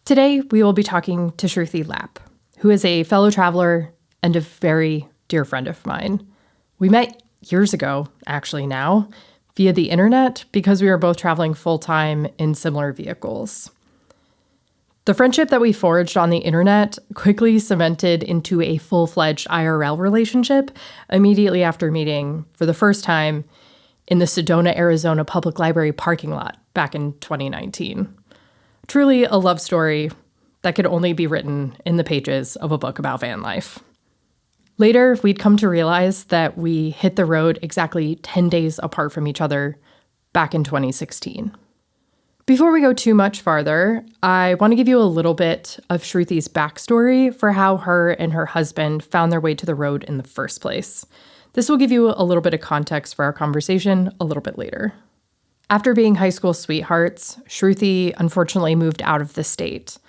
Today, we will be talking to Shruthi Lapp, who is a fellow traveler and a very dear friend of mine. We met years ago, actually now, via the internet because we were both traveling full-time in similar vehicles. The friendship that we forged on the internet quickly cemented into a full-fledged IRL relationship immediately after meeting for the first time in the Sedona, Arizona Public Library parking lot back in 2019. Truly a love story that could only be written in the pages of a book about van life. Later, we'd come to realize that we hit the road exactly 10 days apart from each other back in 2016. Before we go too much farther, I want to give you a little bit of Shruthi's backstory for how her and her husband found their way to the road in the first place. This will give you a little bit of context for our conversation a little bit later. After being high school sweethearts, Shruthi unfortunately moved out of the state.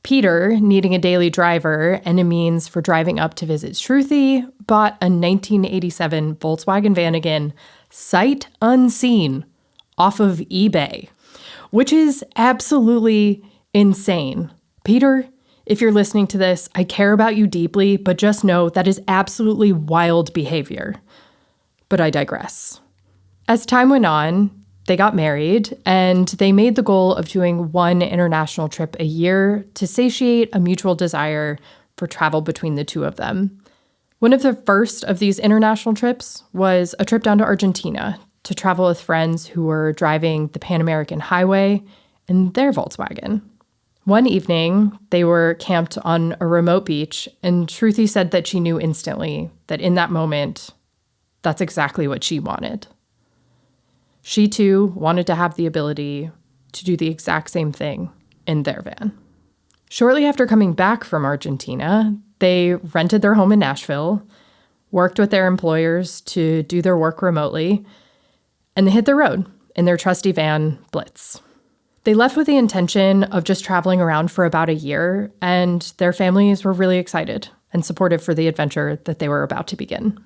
Peter, needing a daily driver and a means for driving up to visit Shruthi, bought a 1987 Volkswagen Vanagon sight unseen off of eBay, which is absolutely insane. Peter, if you're listening to this, I care about you deeply, but just know that is absolutely wild behavior. But I digress. As time went on, they got married, and they made the goal of doing one international trip a year to satiate a mutual desire for travel between the two of them. One of the first of these international trips was a trip down to Argentina to travel with friends who were driving the Pan American Highway in their Volkswagen. One evening, they were camped on a remote beach, and Shruthi said that she knew instantly that in that moment, that's exactly what she wanted. She, too, wanted to have the ability to do the exact same thing in their van. Shortly after coming back from Argentina, they rented their home in Nashville, worked with their employers to do their work remotely, and they hit the road in their trusty van, Blitz. They left with the intention of just traveling around for about a year, and their families were really excited and supportive for the adventure that they were about to begin.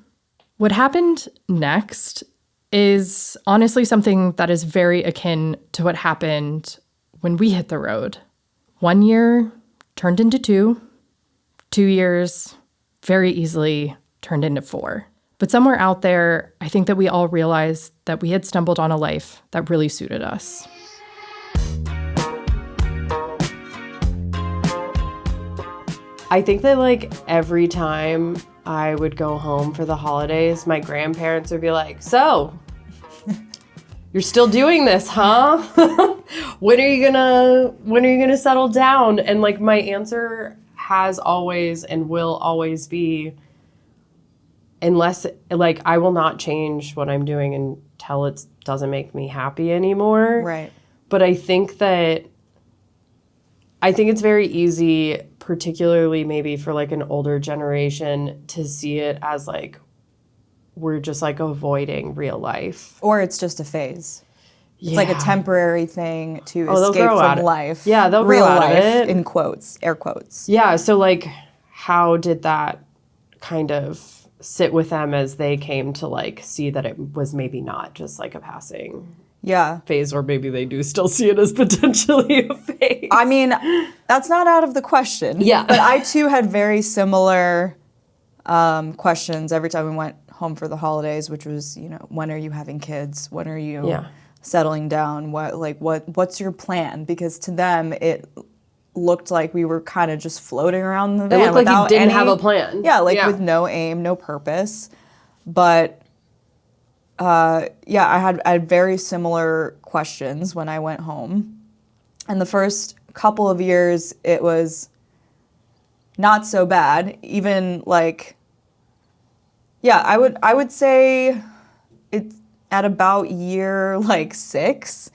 What happened next is honestly something that is very akin to what happened when we hit the road. 1 year turned into 2. 2 years very easily turned into 4. But somewhere out there, I think that we all realized that we had stumbled on a life that really suited us. I think that every time I would go home for the holidays, my grandparents would be like, "So, you're still doing this, huh? When are you gonna settle down?" And my answer has always and will always be, unless I will not change what I'm doing until it doesn't make me happy anymore. Right. But I think it's very easy, particularly maybe for an older generation, to see it as we're just avoiding real life. Or it's just a phase. It's Yeah. a temporary thing to they'll escape grow out from of- life. Yeah, they'll real grow out of life, it. in quotes, air quotes. Yeah, so how did that kind of sit with them as they came to see that it was maybe not just a passing Yeah. phase, or maybe they do still see it as potentially a phase? I mean, that's not out of the question. Yeah. But I too had very similar questions every time we went home for the holidays, which was, when are you having kids? When are you settling down? What's your plan? Because to them, it looked like we were kind of just floating around the van. It looked like you didn't have a plan. Yeah, with no aim, no purpose. But I had very similar questions when I went home. And the first couple of years, it was not so bad. Even I would say it's at about year 6,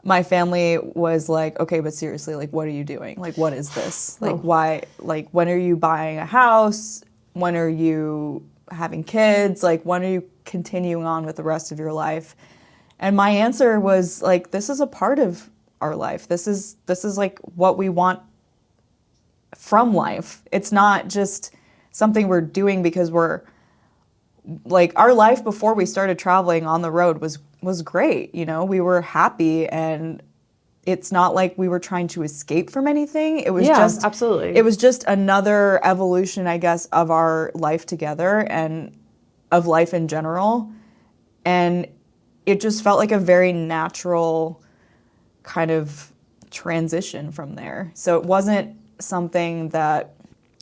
my family was like, okay, but seriously, what are you doing? What is this? Why, when are you buying a house? When are you having kids? When are you continuing on with the rest of your life? And my answer was this is a part of our life. This is what we want from life. It's not just something we're doing because we're our life before we started traveling on the road was great. We were happy, and it's not like we were trying to escape from anything. It was Yeah, just absolutely. It was just another evolution, I guess, of our life together and of life in general. And it just felt like a very natural kind of transition from there. So it wasn't something that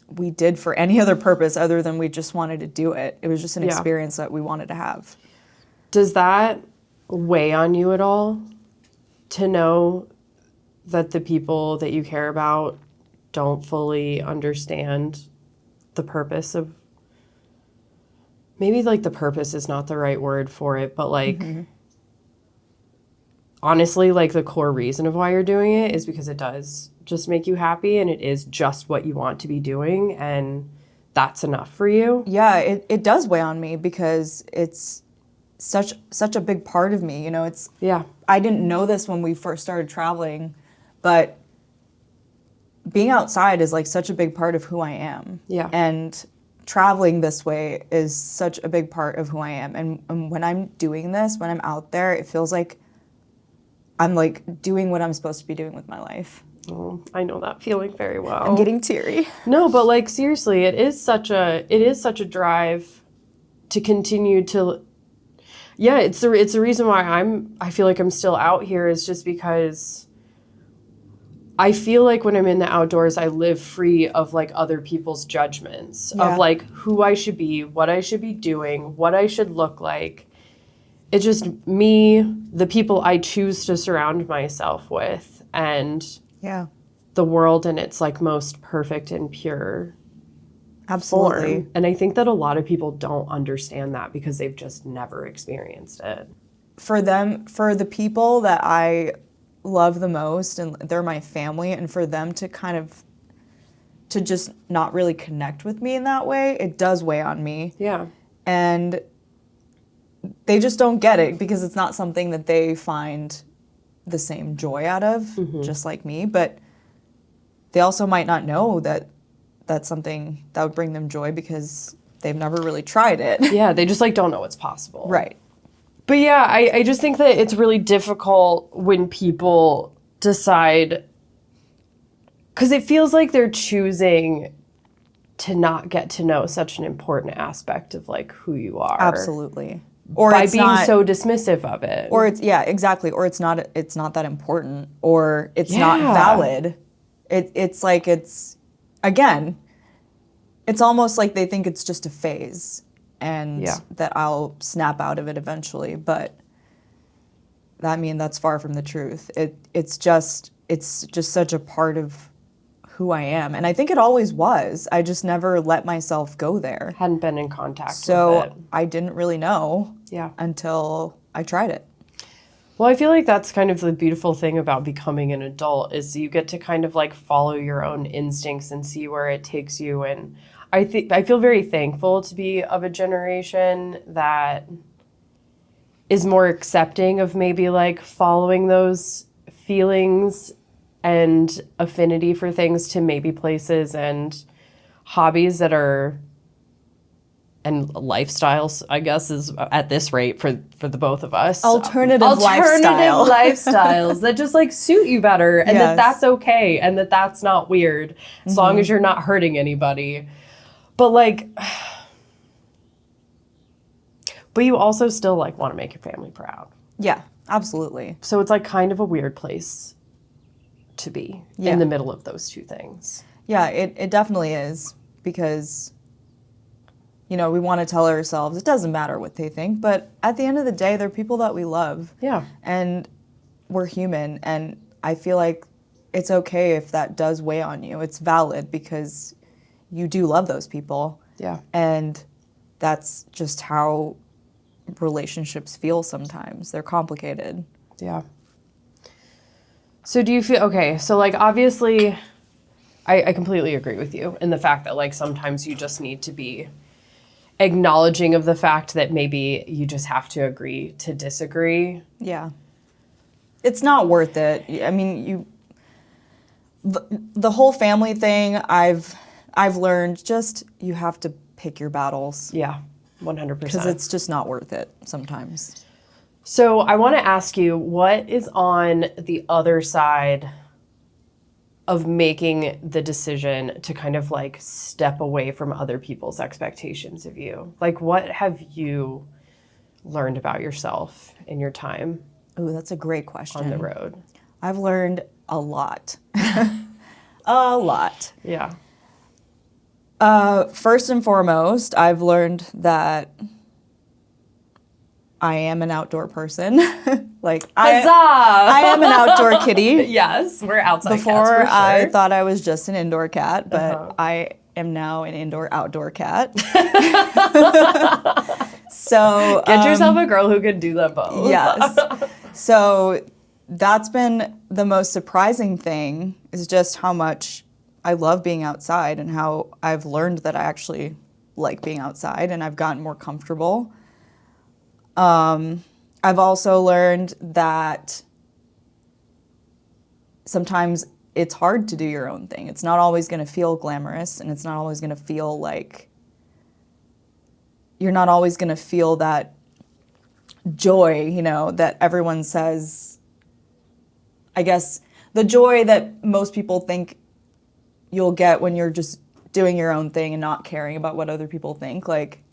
we did for any other purpose other than we just wanted to do it. It was just an Yeah. experience that we wanted to have. Does that weigh on you at all to know that the people that you care about don't fully understand the purpose of, maybe like the purpose is not the right word for it, but like honestly, like the core reason of why you're doing it is because it does just make you happy and it is just what you want to be doing and that's enough for you? Yeah, it does weigh on me because it's such a big part of me. You know, Yeah. I didn't know this when we first started traveling, but being outside is like such a big part of who I am. Yeah. And traveling this way is such a big part of who I am. And when I'm doing this, when I'm out there, it feels like I'm like doing what I'm supposed to be doing with my life. Oh, I know that feeling very well. I'm getting teary. No, but like seriously, it is such a drive to continue to. Yeah, it's the reason why I feel like I'm still out here is just because I feel like when I'm in the outdoors, I live free of like other people's judgments of like who I should be, what I should be doing, what I should look like. It's just me, the people I choose to surround myself with, and Yeah, the world in its like most perfect and pure absolutely. form. And I think that a lot of people don't understand that because they've just never experienced it. For the people that I love the most, and they're my family, and for them to kind of to just not really connect with me in that way, it does weigh on me. Yeah. And they just don't get it because it's not something that they find the same joy out of, just like me. But they also might not know that that's something that would bring them joy because they've never really tried it. Yeah, they just like don't know what's possible. Right. But yeah, I just think that it's really difficult when people decide, because it feels like they're choosing to not get to know such an important aspect of like who you are. Absolutely. Or By it's being not, so dismissive of it. or it's exactly. Or it's not that important, or it's not Yeah. valid. It's like again, it's almost like they think it's just a phase and that I'll snap out of it eventually, but that's far from the truth. It's just such a part of who I am, and I think it always was. I just never let myself go there. Hadn't been in contact with it. So I didn't really know Yeah. until I tried it. Well, I feel like that's kind of the beautiful thing about becoming an adult is you get to kind of like follow your own instincts and see where it takes you. And I feel very thankful to be of a generation that is more accepting of maybe like following those feelings and affinity for things to maybe places and hobbies that are, and lifestyles, I guess, is at this rate for the both of us. Alternative lifestyles that just like suit you better and that Yes. that's okay and that that's not weird as long as you're not hurting anybody. But like, but you also still like want to make your family proud. Yeah, absolutely. So it's like kind of a weird place to be in the middle of those two things. Yeah, it definitely is because, you know, we want to tell ourselves it doesn't matter what they think, but at the end of the day, they're people that we love. Yeah. And we're human, and I feel like it's okay if that does weigh on you. It's valid because you do love those people. Yeah. And that's just how relationships feel sometimes. They're complicated. Yeah. So do you feel, okay, so like obviously I completely agree with you in the fact that like sometimes you just need to be acknowledging of the fact that maybe you just have to agree to disagree. Yeah. It's not worth it. I mean, the whole family thing, I've learned just you have to pick your battles Yeah, 100%. because it's just not worth it sometimes. So I want to ask you, what is on the other side of making the decision to kind of like step away from other people's expectations of you? Like, what have you learned about yourself in your time Oh, that's a great question. on the road? I've learned a lot. A lot. Yeah. First and foremost, I've learned that I am an outdoor person. Like Huzzah! I am an outdoor kitty. Yes, we're outside Before cats for sure. I thought I was just an indoor cat, but Uh-huh. I am now an indoor-outdoor cat. So Get yourself a girl who can do them both. yes. So that's been the most surprising thing, is just how much I love being outside and how I've learned that I actually like being outside and I've gotten more comfortable. I've also learned that sometimes it's hard to do your own thing. It's not always going to feel glamorous, and it's not always going to feel like you're not always going to feel that joy, you know, that everyone says. I guess the joy that most people think you'll get when you're just doing your own thing and not caring about what other people think, like,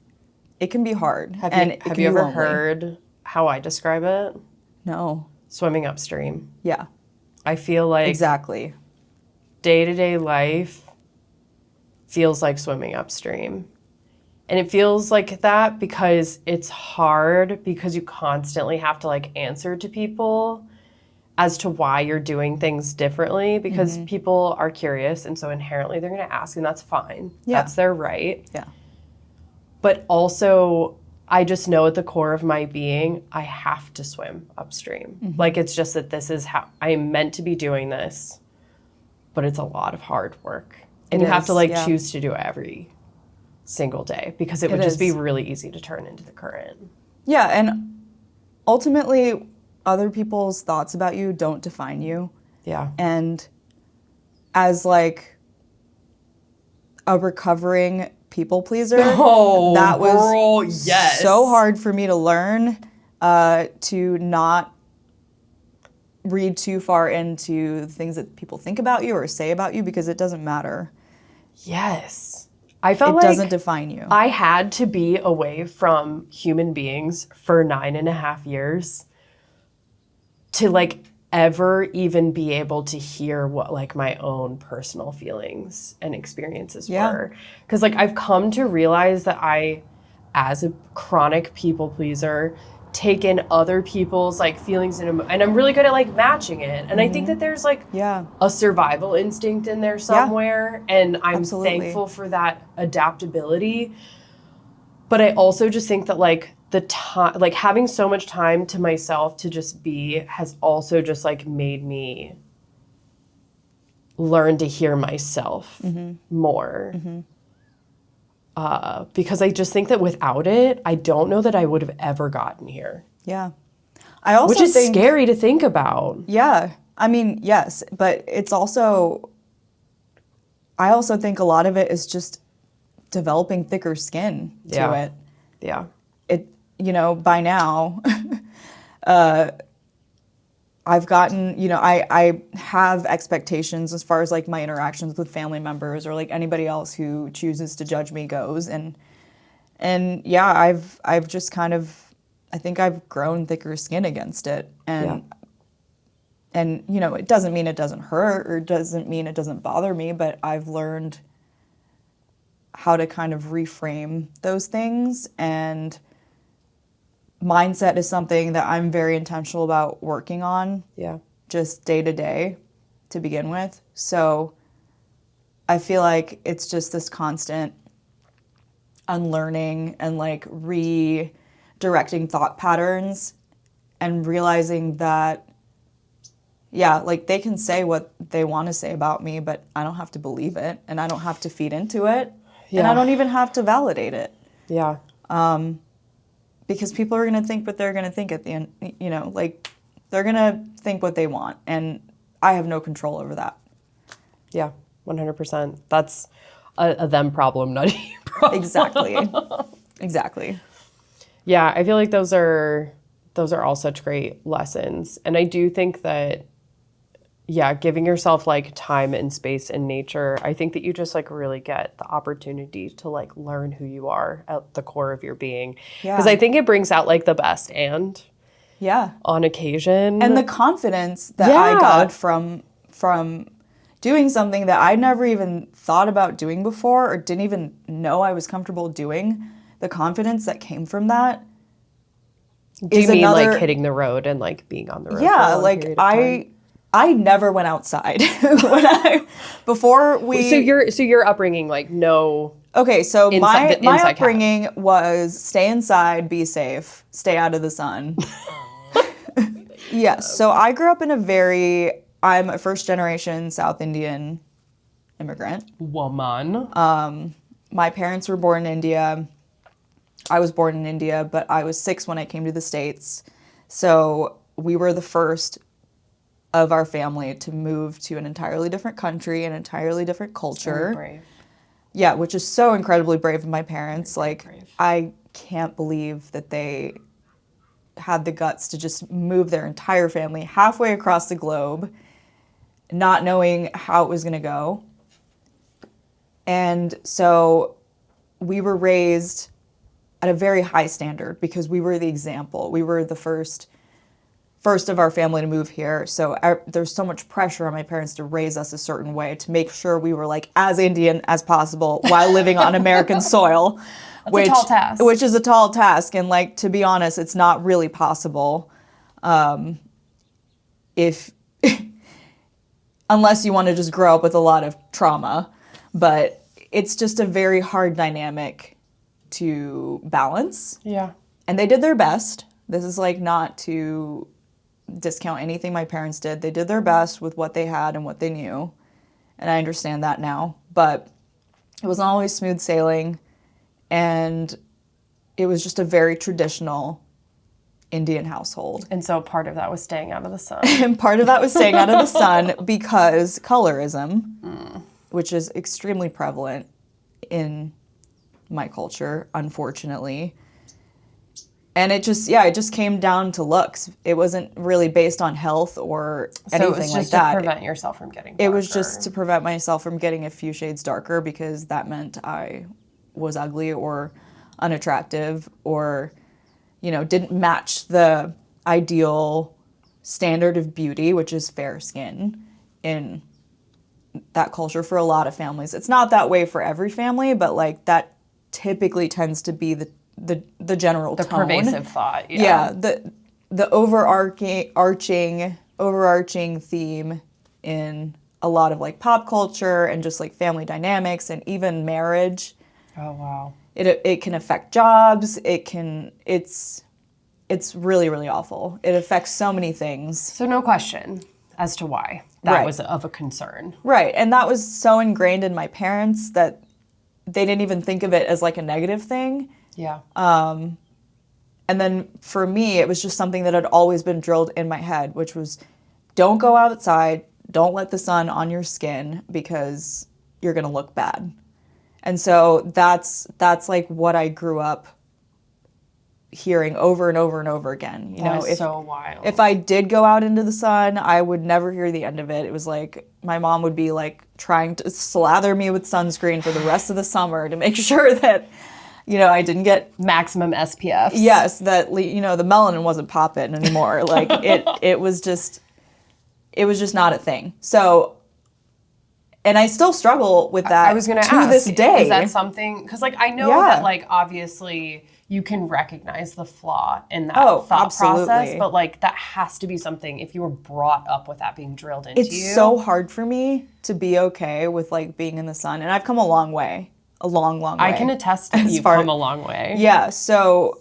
it can be hard. Have and you, it have can you be ever lonely. heard how I describe it? No. Swimming upstream. Yeah, I feel like exactly. day-to-day life feels like swimming upstream. And it feels like that because it's hard, because you constantly have to like answer to people as to why you're doing things differently, because people are curious, and so inherently they're going to ask, and that's fine. Yeah. That's their right. Yeah. But also, I just know at the core of my being, I have to swim upstream. Like, it's just that this is how I am meant to be doing this, but it's a lot of hard work. And It you have to is, like yeah. choose to do it every single day, because it would It just be is. really easy to turn into the current. Yeah, and ultimately, other people's thoughts about you don't define you. Yeah. And as like a recovering people pleaser, Oh, that was girl, yes. so hard for me to learn, to not read too far into things that people think about you or say about you, because it doesn't matter. Yes. I felt It like doesn't define you. I had to be away from human beings for 9.5 years to like ever even be able to hear what like my own personal feelings and experiences Yeah. were. Because like I've come to realize that I, as a chronic people pleaser, take in other people's like feelings and I'm really good at like matching it. And I think that there's like Yeah. a survival instinct in there somewhere, and I'm Absolutely. thankful for that adaptability. But I also just think that like the time, like having so much time to myself to just be, has also just like made me learn to hear myself more. Because I just think that without it, I don't know that I would have ever gotten here, Yeah. I also which is think, scary to think about. yeah. I mean, yes, but it's also, I also think a lot of it is just developing thicker skin to Yeah. it. Yeah. It, you know, by now, I've gotten, you know, I have expectations as far as like my interactions with family members or like anybody else who chooses to judge me goes. And yeah, I've just kind of, I think I've grown thicker skin against it. And, you know, it doesn't mean it doesn't hurt or doesn't mean it doesn't bother me, but I've learned how to kind of reframe those things. And mindset is something that I'm very intentional about working on, Yeah. just day to day to begin with. So I feel like it's just this constant unlearning and like redirecting thought patterns and realizing that, yeah, like they can say what they want to say about me, but I don't have to believe it and I don't have to feed into it and I Yeah. don't even have to validate it. Yeah. Because people are going to think what they're going to think at the end, you know, like they're going to think what they want. And I have no control over that. Yeah. 100%. That's a them problem, not a you problem. Exactly. Exactly. Yeah. I feel like those are those are all such great lessons. And I do think that, yeah, giving yourself like time and space in nature, I think that you just like really get the opportunity to like learn who you are at the core of your being. Yeah. Because I think it brings out like the best Yeah. on occasion. And the confidence that I got from doing something that I never even thought about doing before or didn't even know I was comfortable doing, the confidence that came from that. Do you mean like hitting the road and like being on the road? Yeah, for a long like period of time? I never went outside before we. So your upbringing, like no. Okay, so my inside upbringing was stay inside, be safe, stay out of the sun. Yes, so I grew up in I'm a first generation South Indian immigrant. Woman. My parents were born in India. I was born in India, but I was 6 when I came to the States. So we were the first of our family to move to an entirely different country, an entirely different culture. So brave. Yeah, which is so incredibly brave of my parents. Very Like, brave. I can't believe that they had the guts to just move their entire family halfway across the globe, not knowing how it was going to go. And so we were raised at a very high standard because we were the example. We were the first of our family to move here. So there's so much pressure on my parents to raise us a certain way to make sure we were like as Indian as possible while living on American soil. That's a tall task. Which is a tall task. And like, to be honest, it's not really possible if unless you want to just grow up with a lot of trauma. But it's just a very hard dynamic to balance. Yeah. And they did their best. This is like not to discount anything my parents did. They did their best with what they had and what they knew. And I understand that now. But it wasn't always smooth sailing. And it was just a very traditional Indian household. And so part of that was staying out of the sun. And part of that was staying out of the sun because colorism, which is extremely prevalent in my culture, unfortunately. And it just came down to looks. It wasn't really based on health or anything like that. So it was just to prevent yourself from getting darker. It was just to prevent myself from getting a few shades darker because that meant I was ugly or unattractive or, didn't match the ideal standard of beauty, which is fair skin in that culture for a lot of families. It's not that way for every family, but like that typically tends to be the general tone. The pervasive thought. Yeah, the overarching theme in a lot of like pop culture and just like family dynamics and even marriage. Oh wow. It can affect jobs. It's really, really awful. It affects so many things. So no question as to why that was of a concern. Right, and that was so ingrained in my parents that they didn't even think of it as like a negative thing. Yeah. And then for me, it was just something that had always been drilled in my head, which was don't go outside, don't let the sun on your skin because you're going to look bad. And so that's like what I grew up hearing over and over and over again. So wild. If I did go out into the sun, I would never hear the end of it. It was like my mom would be like trying to slather me with sunscreen for the rest of the summer to make sure that I didn't get maximum SPF. Yes, that the melanin wasn't popping anymore. Like it was just not a thing. So, and I still struggle with that. I was going to ask this day. Is that something? Because like I know that like obviously you can recognize the flaw in that thought absolutely. Process, but like that has to be something if you were brought up with that being drilled into you. It's so hard for me to be okay with like being in the sun, and I've come a long way. A long, long way. I can attest that you've come a long way. Yeah, so,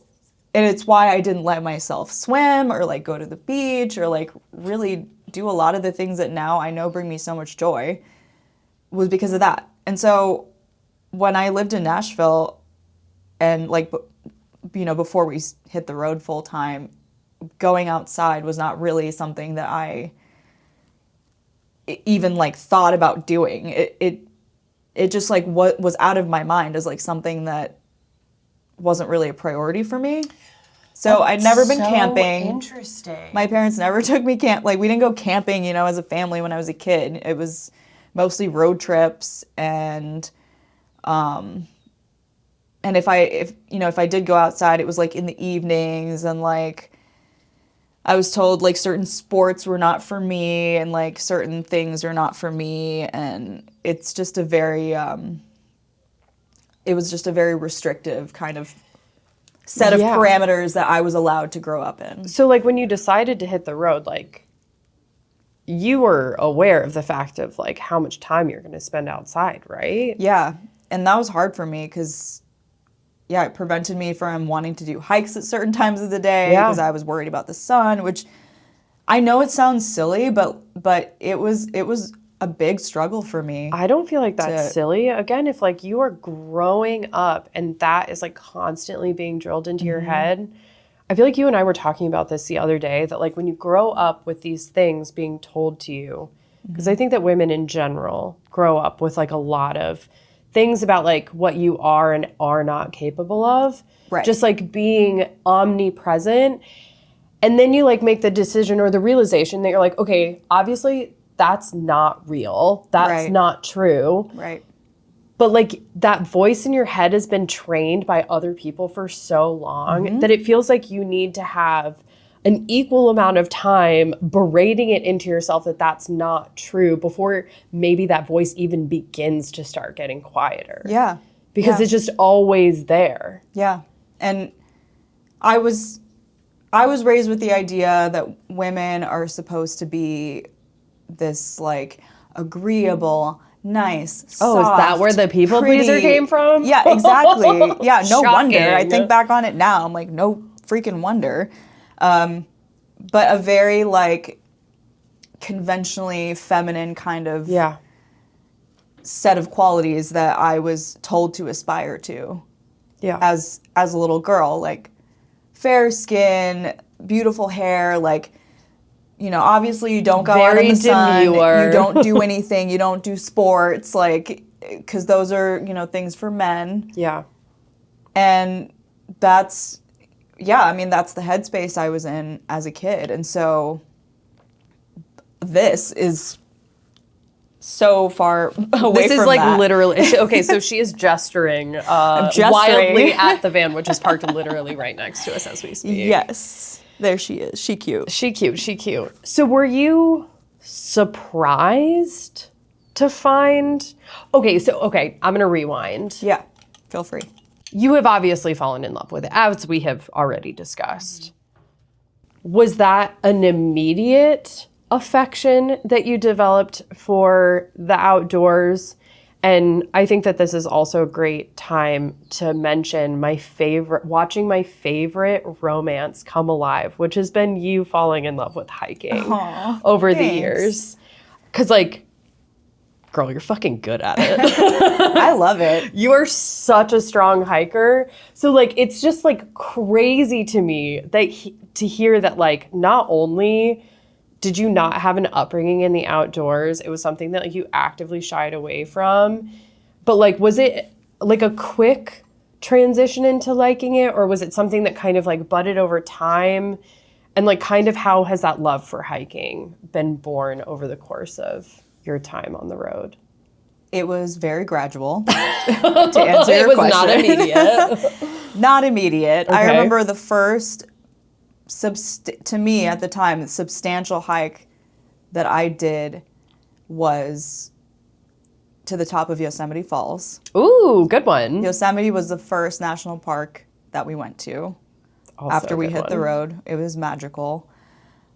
and it's why I didn't let myself swim or like go to the beach or like really do a lot of the things that now I know bring me so much joy was because of that. And so when I lived in Nashville and like, before we hit the road full time, going outside was not really something that I even like thought about doing. It just like what was out of my mind as like something that wasn't really a priority for me. So I'd never been So camping. Interesting. My parents never took me we didn't go camping, as a family when I was a kid. It was mostly road trips and if I did go outside, it was like in the evenings, and like I was told like certain sports were not for me and like certain things are not for me, and it's just a very it was just a very restrictive kind of set of parameters that I was allowed to grow up in. So like when you decided to hit the road, like you were aware of the fact of like how much time you're going to spend outside, right? Yeah, and that was hard for me because it prevented me from wanting to do hikes at certain times of the day because I was worried about the sun, which I know it sounds silly, but it was a big struggle for me. I don't feel like that's silly. Again, if like you are growing up and that is like constantly being drilled into your head, I feel like you and I were talking about this the other day, that like when you grow up with these things being told to you, because I think that women in general grow up with like a lot of things about like what you are and are not capable of. Right. Just like being omnipresent. And then you like make the decision or the realization that you're like, okay, obviously that's not real. That's not true. Right. But like that voice in your head has been trained by other people for so long that it feels like you need to have an equal amount of time berating it into yourself that that's not true before maybe that voice even begins to start getting quieter. Yeah. Because it's just always there. Yeah. And I was raised with the idea that women are supposed to be this like agreeable, nice, soft, is that where the people pretty pleaser came from? Yeah, exactly. Yeah, no wonder. I Shocking. think back on it now, I'm like, no freaking wonder. But a very like conventionally feminine kind of set of qualities that I was told to aspire to. Yeah. As a little girl, like fair skin, beautiful hair, like, obviously you don't go out in the sun, demure. you don't do anything, you don't do sports, like, because those are, things for men. Yeah. And that's the headspace I was in as a kid. And so this is so far away This is from like that. literally, okay, so she is gesturing, gesturing. wildly at the van, which is parked literally right next to us as we speak. Yes. There she is. She cute. She cute. So were you surprised to find, I'm going to rewind. Yeah, feel free. You have obviously fallen in love with it, as we have already discussed. Was that an immediate affection that you developed for the outdoors? And I think that this is also a great time to mention watching my favorite romance come alive, which has been you falling in love with hiking over the years. Because like, girl, you're fucking good at it. I love it. You are such a strong hiker. So like, it's just like crazy to me that to hear that like, not only did you not have an upbringing in the outdoors, it was something that like you actively shied away from, but like, was it like a quick transition into liking it, or was it something that kind of like budded over time? And like, kind of how has that love for hiking been born over the course of your time on the road? It was very gradual, to answer your question. It was not immediate. Not immediate. Okay. I remember the first, to me at the time, the substantial hike that I did was to the top of Yosemite Falls. Ooh, good one. Yosemite was the first national park that we went to Also after we a good hit one. the road. It was magical.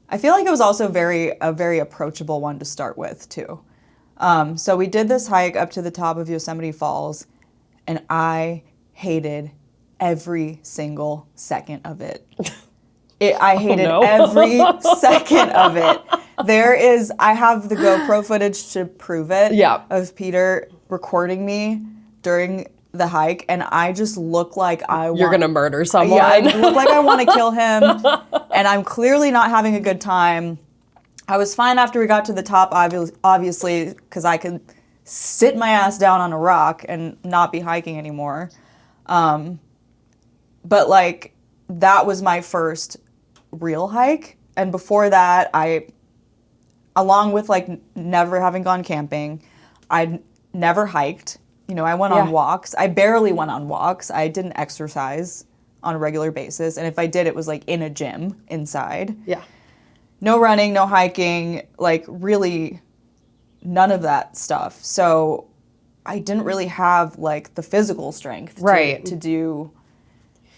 I feel like it was also a very approachable one to start with, too. So we did this hike up to the top of Yosemite Falls, and I hated every single second of it. I hated every second of it. I have the GoPro footage to prove it. Yeah. Of Peter recording me during the hike, and I just look like You're gonna murder someone. Yeah, I look like I want to kill him, and I'm clearly not having a good time. I was fine after we got to the top, obviously, because I could sit my ass down on a rock and not be hiking anymore. But like, that was my first real hike. And before that, along with like never having gone camping, I'd never hiked. You know, I went on walks. I barely went on walks. I didn't exercise on a regular basis. And if I did, it was like in a gym inside. Yeah. No running, no hiking, like really none of that stuff. So I didn't really have like the physical strength to do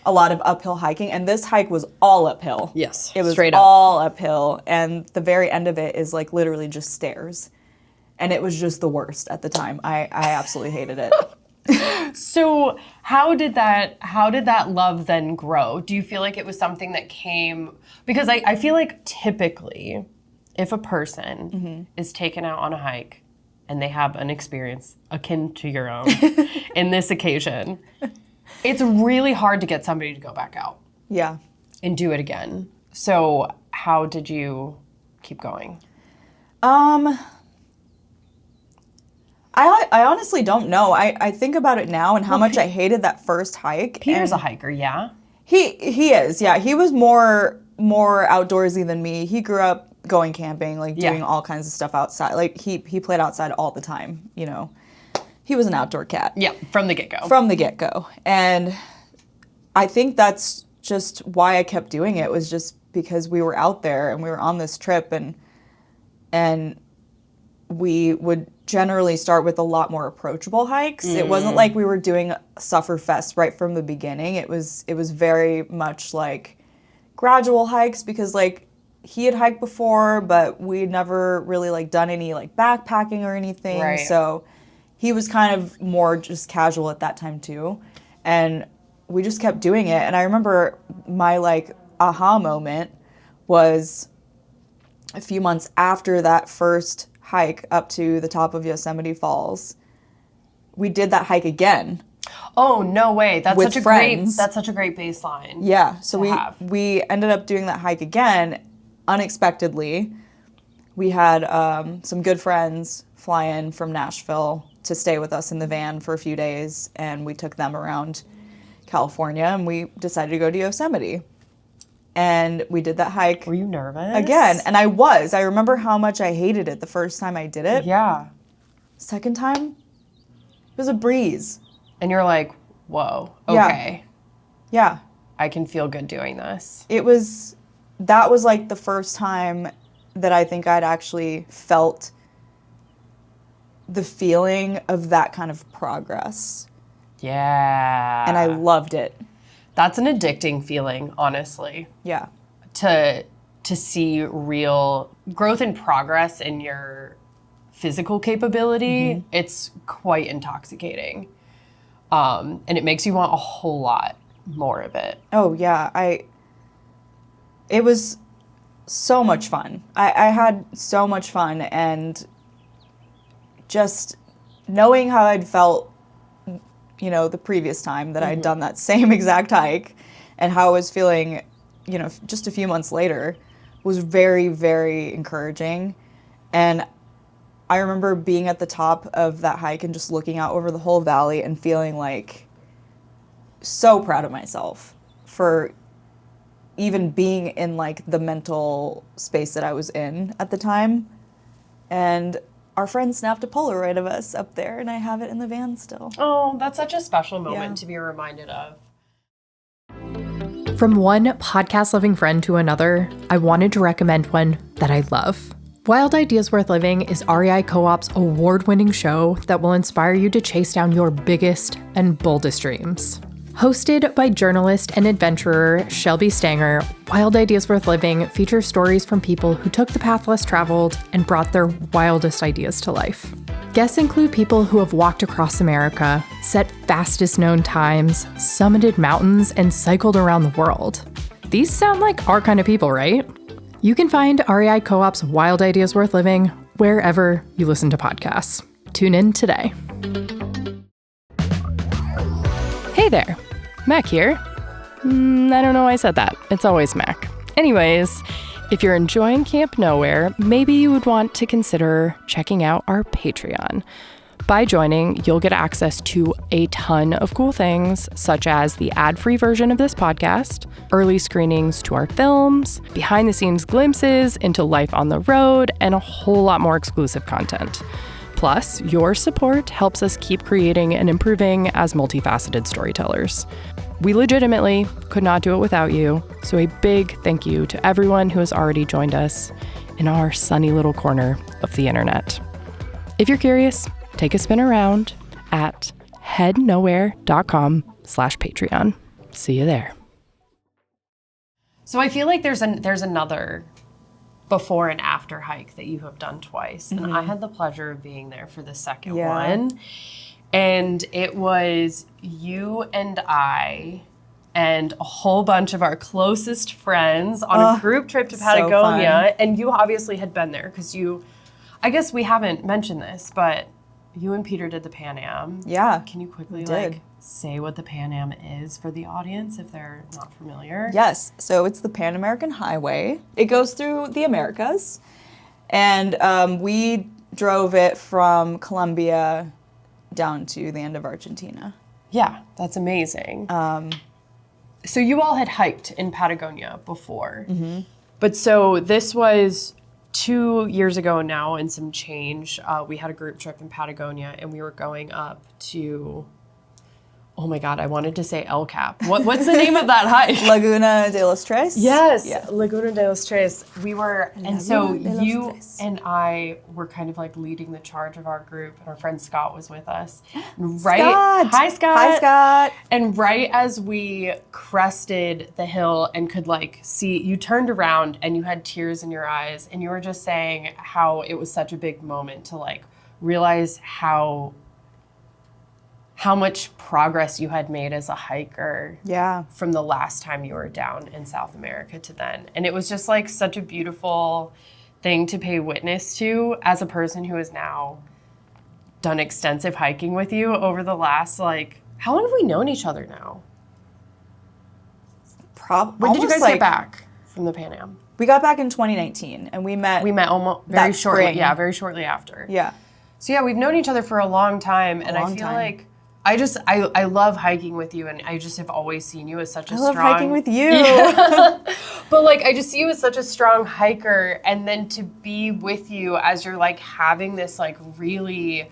a lot of uphill hiking. And this hike was all uphill. Yes, it was straight up. all uphill. And the very end of it is like literally just stairs. And it was just the worst at the time. I absolutely hated it. So how did that love then grow? Do you feel like it was something that came, because I feel like typically if a person is taken out on a hike and they have an experience akin to your own in this occasion, it's really hard to get somebody to go back out. Yeah. And do it again. So how did you keep going? I honestly don't know. I think about it now and how much I hated that first hike. Peter's a hiker, yeah? He is, yeah. He was more outdoorsy than me. He grew up going camping, like doing all kinds of stuff outside. Like he played outside all the time, you know. He was an outdoor cat. Yeah, from the get-go. From the get-go. And I think that's just why I kept doing it, was just because we were out there and we were on this trip, and we would generally start with a lot more approachable hikes. It wasn't like we were doing Sufferfest right from the beginning. It was very much like gradual hikes, because like he had hiked before, but we'd never really like done any like backpacking or anything. Right. So he was kind of more just casual at that time too. And we just kept doing it. And I remember my like aha moment was a few months after that first hike up to the top of Yosemite Falls. We did that hike again. Oh, no way. That's With such friends. a great baseline. Yeah, so have. we ended up doing that hike again unexpectedly. We had some good friends fly in from Nashville to stay with us in the van for a few days, and we took them around California, and we decided to go to Yosemite. And we did that hike. Were you nervous? Again, and I was. I remember how much I hated it the first time I did it. Yeah. Second time, it was a breeze. And you're like, whoa, Yeah. okay. Yeah. I can feel good doing this. That was like the first time that I think I'd actually felt the feeling of that kind of progress. Yeah. And I loved it. That's an addicting feeling, honestly. Yeah. To see real growth and progress in your physical capability, it's quite intoxicating. And it makes you want a whole lot more of it. Oh, yeah. It was so much fun. I had so much fun, and just knowing how I'd felt, you know, the previous time that I'd done that same exact hike, and how I was feeling, you know, just a few months later, was very, very encouraging. And I remember being at the top of that hike and just looking out over the whole valley and feeling like so proud of myself for even being in like the mental space that I was in at the time. And our friend snapped a Polaroid of us up there, and I have it in the van still. Oh, that's such a special moment Yeah. to be reminded of. From one podcast-loving friend to another, I wanted to recommend one that I love. Wild Ideas Worth Living is REI Co-op's award-winning show that will inspire you to chase down your biggest and boldest dreams. Hosted by journalist and adventurer Shelby Stanger, Wild Ideas Worth Living features stories from people who took the path less traveled and brought their wildest ideas to life. Guests include people who have walked across America, set fastest known times, summited mountains, and cycled around the world. These sound like our kind of people, right? You can find REI Co-op's Wild Ideas Worth Living wherever you listen to podcasts. Tune in today. Hey there, Mac here. I don't know why I said that. It's always Mac. Anyways, if you're enjoying Camp Nowhere, maybe you would want to consider checking out our Patreon. By joining, you'll get access to a ton of cool things, such as the ad-free version of this podcast, early screenings to our films, behind-the-scenes glimpses into life on the road, and a whole lot more exclusive content. Plus, your support helps us keep creating and improving as multifaceted storytellers. We legitimately could not do it without you, so a big thank you to everyone who has already joined us in our sunny little corner of the internet. If you're curious, take a spin around at headnowhere.com/Patreon. See you there. So I feel like there's another before and after hike that you have done twice. And I had the pleasure of being there for the second one. And it was you and I and a whole bunch of our closest friends on a group trip to Patagonia. So and you obviously had been there because I guess we haven't mentioned this, but you and Peter did the Pan Am. Yeah. Can you quickly did. say what the Pan Am is for the audience if they're not familiar? Yes, so it's the Pan American Highway. It goes through the Americas, and we drove it from Colombia down to the end of Argentina. Yeah, that's amazing. So you all had hiked in Patagonia before, but so this was 2 years ago now and some change. We had a group trip in Patagonia and we were going up to, oh my God, I wanted to say El Cap. What's the name of that hike? Laguna de los Tres? Yes, Yeah. Laguna de los Tres. We were, and so Laguna de los you Tres. and I were kind of like leading the charge of our group, and our friend Scott was with us. Scott! Hi, Scott. Hi, Scott. And right as we crested the hill and could like see, you turned around and you had tears in your eyes, and you were just saying how it was such a big moment to like realize how much progress you had made as a hiker from the last time you were down in South America to then. And it was just like such a beautiful thing to pay witness to as a person who has now done extensive hiking with you over the last like, how long have we known each other now? When did you guys get back from the Pan Am? We got back in 2019, and we met almost very shortly. spring. Yeah, very shortly after. Yeah. So yeah, we've known each other for a long time, and I feel like I love hiking with you, and I just have always seen you as such a strong... I love hiking with you. Yeah. But like, I just see you as such a strong hiker, and then to be with you as you're like having this like really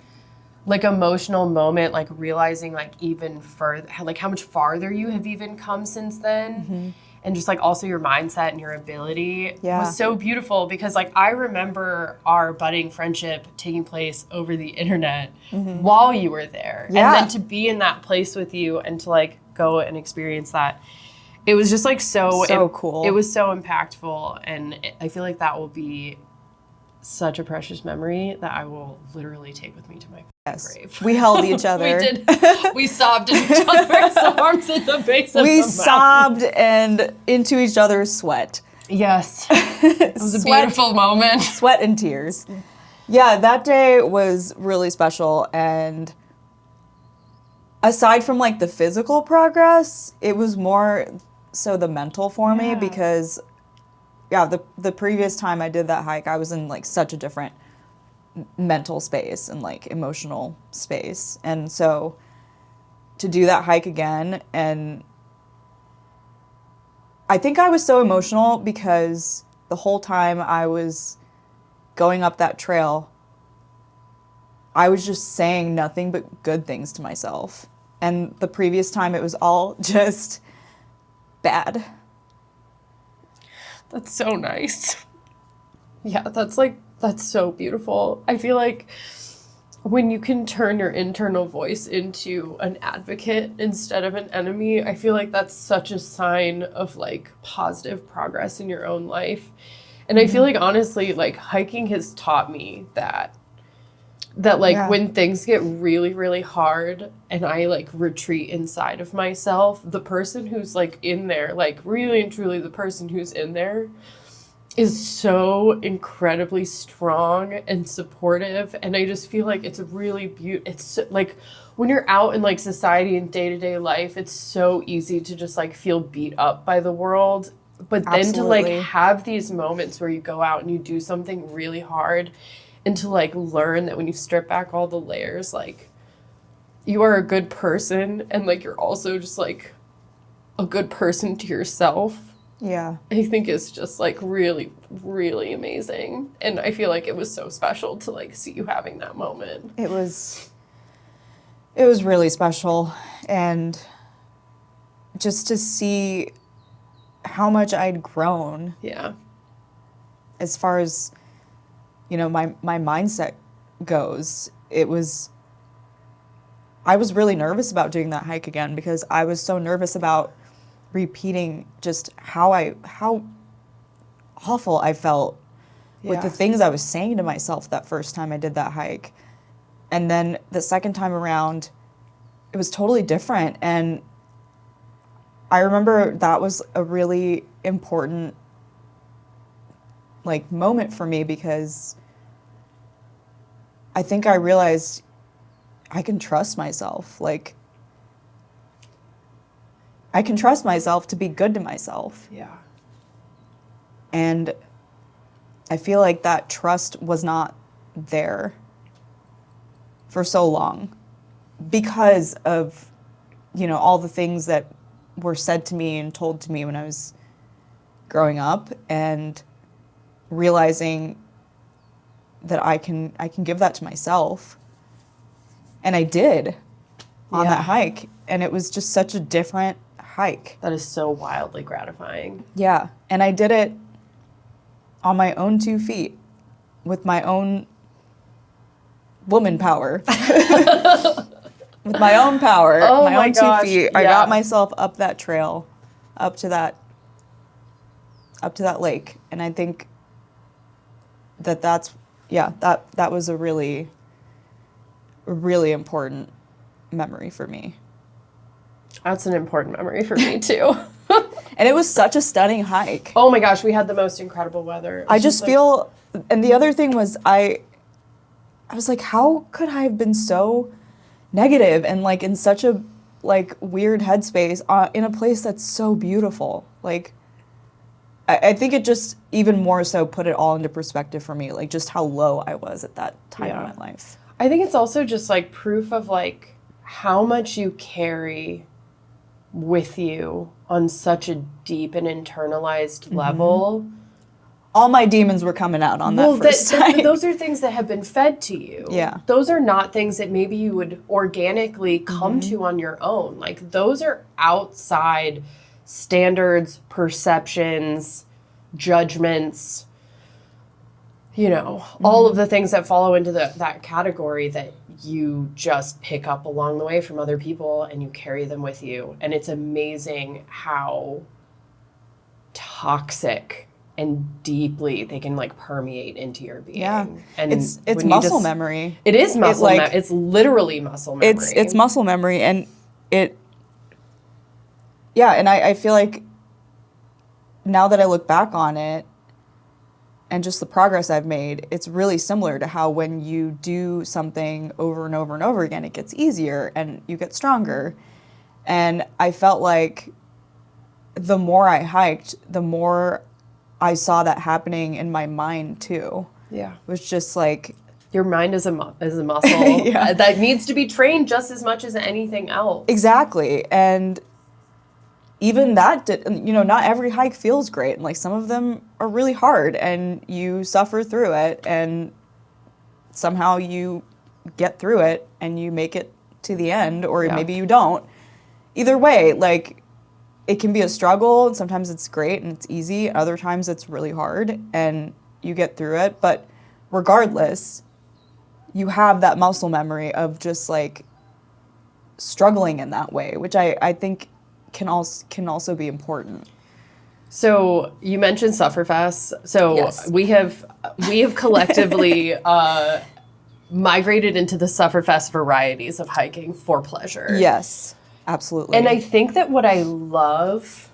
like emotional moment, like realizing like even further, like how much farther you have even come since then. And just like also your mindset and your ability was so beautiful, because like I remember our budding friendship taking place over the internet while you were there. And then to be in that place with you and to like go and experience that, it was just like so cool. It was so impactful, and I feel like that will be such a precious memory that I will literally take with me to my grave. We held each other. We did. We sobbed in each other's arms at the base of the mountain. We sobbed and into each other's sweat. Yes. It was a beautiful moment. Sweat and tears. Yeah, that day was really special, and aside from like the physical progress, it was more so the mental for me, because the previous time I did that hike, I was in like such a different mental space and like emotional space. And so to do that hike again, and I think I was so emotional because the whole time I was going up that trail, I was just saying nothing but good things to myself. And the previous time it was all just bad. That's so nice. Yeah, that's so beautiful. I feel like when you can turn your internal voice into an advocate instead of an enemy, I feel like that's such a sign of like positive progress in your own life. And I feel like honestly, like hiking has taught me that like when things get really, really hard and I like retreat inside of myself, the person who's like in there, like really and truly the person who's in there is so incredibly strong and supportive. And I just feel like it's a really it's like when you're out in like society and day-to-day life, it's so easy to just like feel beat up by the world. But then to like have these moments where you go out and you do something really hard and to like learn that when you strip back all the layers, like you are a good person and like you're also just like a good person to yourself. Yeah. I think is just like really, really amazing. And I feel like it was so special to like see you having that moment. It was really special, and just to see how much I'd grown Yeah. as far as, you know, my mindset goes. I was really nervous about doing that hike again because I was so nervous about repeating just how awful I felt with the things I was saying to myself that first time I did that hike. And then the second time around, it was totally different. And I remember that was a really important like moment for me because I think I realized I can trust myself. Like, I can trust myself to be good to myself. Yeah. And I feel like that trust was not there for so long because of, you know, all the things that were said to me and told to me when I was growing up, and realizing that I can give that to myself. And I did on that hike, and it was just such a different hike. That is so wildly gratifying. Yeah, and I did it on my own 2 feet with my own woman power. With my own power, Oh my my own gosh, 2 feet. I got myself up that trail, up to that lake, and I think that was a really important memory for me. That's an important memory for me too. And it was such a stunning hike. Oh my gosh, we had the most incredible weather. I just feel, and the other thing was I was like, how could I have been so negative and like in such a like weird headspace in a place that's so beautiful? Like, I think it just even more so put it all into perspective for me, like just how low I was at that time in my life. I think it's also just like proof of like how much you carry with you on such a deep and internalized level. All my demons were coming out on that first time. Those are things that have been fed to you. Yeah. Those are not things that maybe you would organically come to on your own. Like those are outside standards, perceptions, judgments, you know, all of the things that follow into that category that you just pick up along the way from other people and you carry them with you. And it's amazing how toxic and deeply they can like permeate into your being. Yeah. And it's muscle memory. It is muscle memory. It's literally muscle memory. It's muscle memory, and and I feel like now that I look back on it and just the progress I've made, it's really similar to how when you do something over and over and over again, it gets easier and you get stronger. And I felt like the more I hiked, the more I saw that happening in my mind too. Yeah. It was just like, your mind is a muscle Yeah. that needs to be trained just as much as anything else. Exactly. And even that not every hike feels great, and like some of them are really hard and you suffer through it, and somehow you get through it and you make it to the end, or maybe you don't. Either way, like, it can be a struggle, and sometimes it's great and it's easy, other times it's really hard and you get through it. But regardless, you have that muscle memory of just like struggling in that way, which I think can also be important. So you mentioned Sufferfest. So Yes. we have collectively migrated into the Sufferfest varieties of hiking for pleasure. Yes, absolutely. And I think that what I love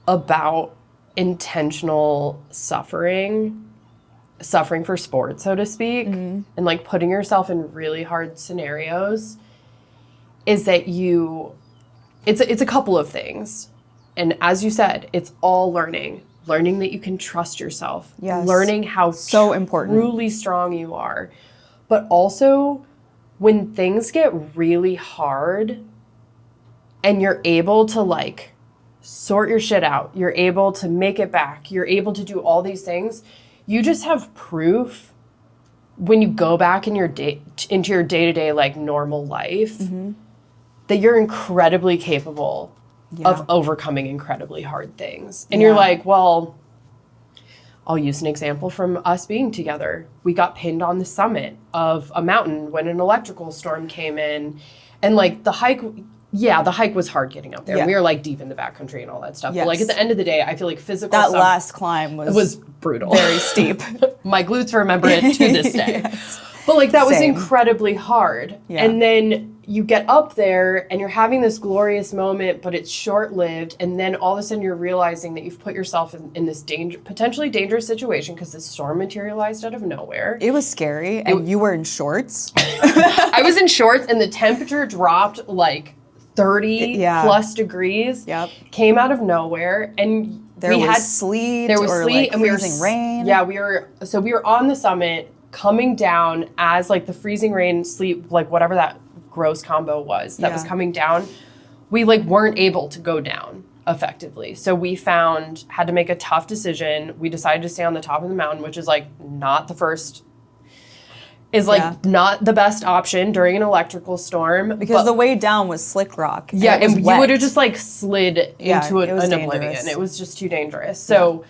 about intentional suffering for sport, so to speak, and like putting yourself in really hard scenarios, is that it's a couple of things. And as you said, it's all learning. learning that you can trust yourself, Yes. learning how So important. truly strong you are. But also, when things get really hard and you're able to like sort your shit out, you're able to make it back, you're able to do all these things, you just have proof when you go back in into your day-to-day like normal life that you're incredibly capable of overcoming incredibly hard things. And you're like, well, I'll use an example from us being together. We got pinned on the summit of a mountain when an electrical storm came in. And like the hike was hard getting up there. Yeah. We were like deep in the backcountry and all that stuff. Yes. But like at the end of the day, I feel like physical That stuff last climb was brutal. very steep. My glutes remember it to this day. Yes. But like that was Same. incredibly hard. Yeah. And then you get up there and you're having this glorious moment, but it's short-lived. And then all of a sudden you're realizing that you've put yourself in this potentially dangerous situation because this storm materialized out of nowhere. It was scary, and you were in shorts. I was in shorts and the temperature dropped like 30 plus degrees. Yep. Came out of nowhere, and There was sleet and freezing rain. Yeah, we were on the summit coming down as like the freezing rain, sleet, like whatever that gross combo was that was coming down. We like weren't able to go down effectively. So we had to make a tough decision. We decided to stay on the top of the mountain, which is like not the best option during an electrical storm. Because the way down was slick rock. Yeah, and you wet. would have just like slid into an oblivion. It was just too dangerous. So